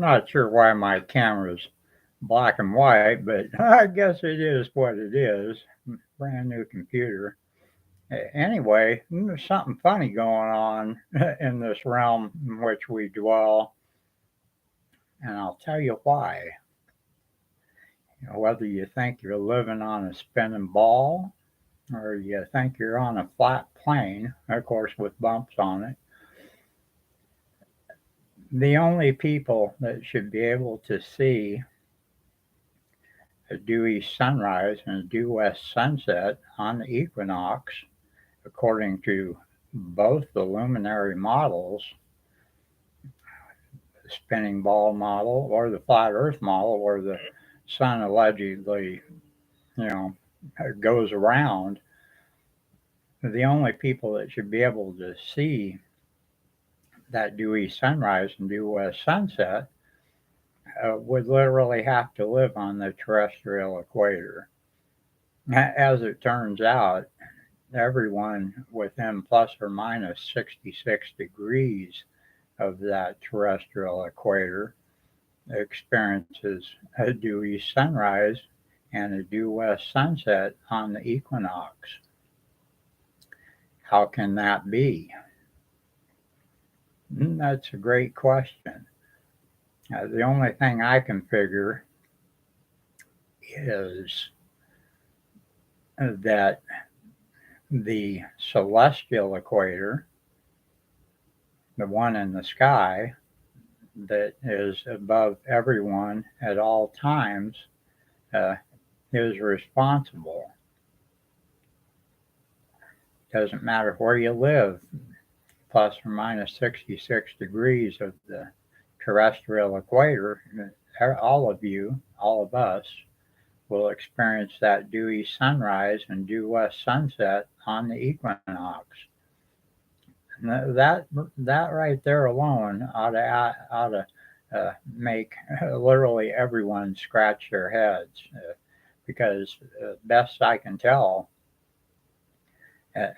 not sure why my camera's black and white, but I guess it is what it is. Brand new computer. Anyway, there's something funny going on in this realm in which we dwell, and I'll tell you why. Whether you think you're living on a spinning ball or you think you're on a flat plane, of course, with bumps on it, the only people that should be able to see a due east sunrise and a due west sunset on the equinox, according to both the luminary models, the spinning ball model or the flat earth model, where the sun allegedly, you know, goes around, the only people that should be able to see that due east sunrise and due west sunset would literally have to live on the terrestrial equator. As it turns out, everyone within plus or minus 66 degrees of that terrestrial equator experiences a due east sunrise and a due west sunset on the equinox. How can that be? That's a great question. The only thing I can figure is that the celestial equator, the one in the sky that is above everyone at all times, uh, is responsible. Doesn't matter where you live, plus or minus 66 degrees of the terrestrial equator, all of you, all of us, will experience that dewy sunrise and due west sunset on the equinox. That that right there alone ought to make literally everyone scratch their heads, because best I can tell,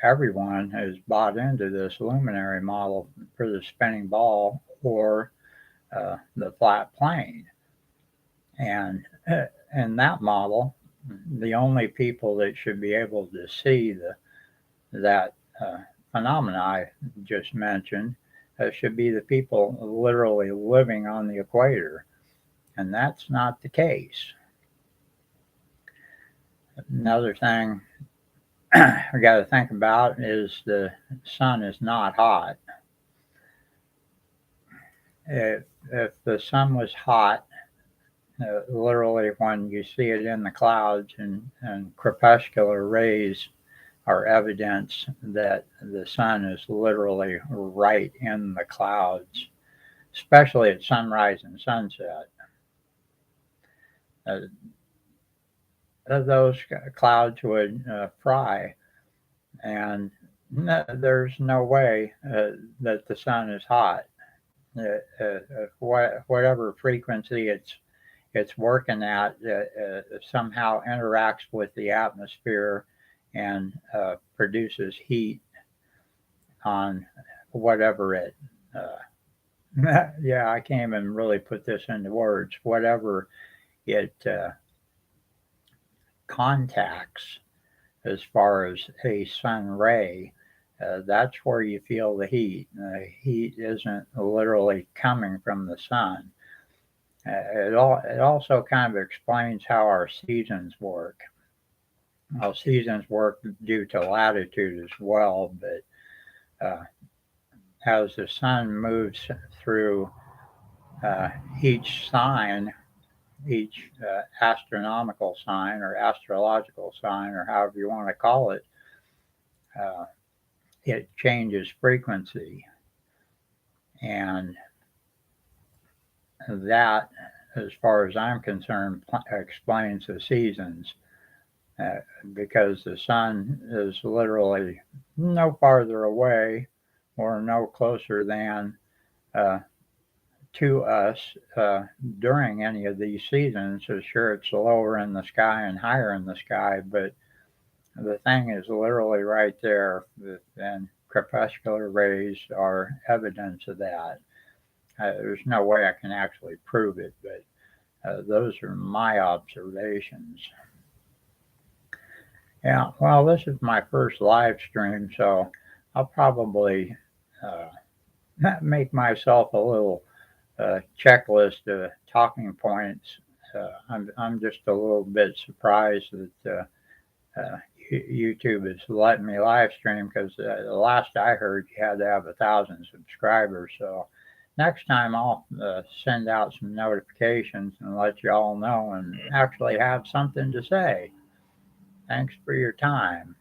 everyone has bought into this luminary model for the spinning ball or the flat plane. And in that model, the only people that should be able to see that phenomena I just mentioned should be the people literally living on the equator. And that's not the case. Another thing we got to think about is the sun is not hot. If the sun was hot, literally when you see it in the clouds, and crepuscular rays are evidence that the sun is literally right in the clouds, especially at sunrise and sunset. Uh, those clouds would fry, and there's no way that the sun is hot. Whatever frequency it's working at somehow interacts with the atmosphere and produces heat on whatever it. Yeah, I can't even really put this into words. Whatever it contacts as far as a sun ray, that's where you feel the heat. The heat isn't literally coming from the sun. It also kind of explains how our seasons work. Well, seasons work due to latitude as well, but as the sun moves through uh, each sign, each astronomical sign or astrological sign, or however you want to call it, uh, it changes frequency. And that, as far as I'm concerned, explains the seasons. Uh, because the sun is literally no farther away or no closer than uh, to us during any of these seasons. So sure, it's lower in the sky and higher in the sky, but the thing is literally right there, and crepuscular rays are evidence of that. There's no way I can actually prove it, but those are my observations. Yeah, well, this is my first live stream, so I'll probably uh, make myself a little checklist of talking points. I'm just a little bit surprised that YouTube is letting me live stream because the last I heard you had to have 1,000 subscribers. So next time I'll send out some notifications and let you all know and actually have something to say. Thanks for your time.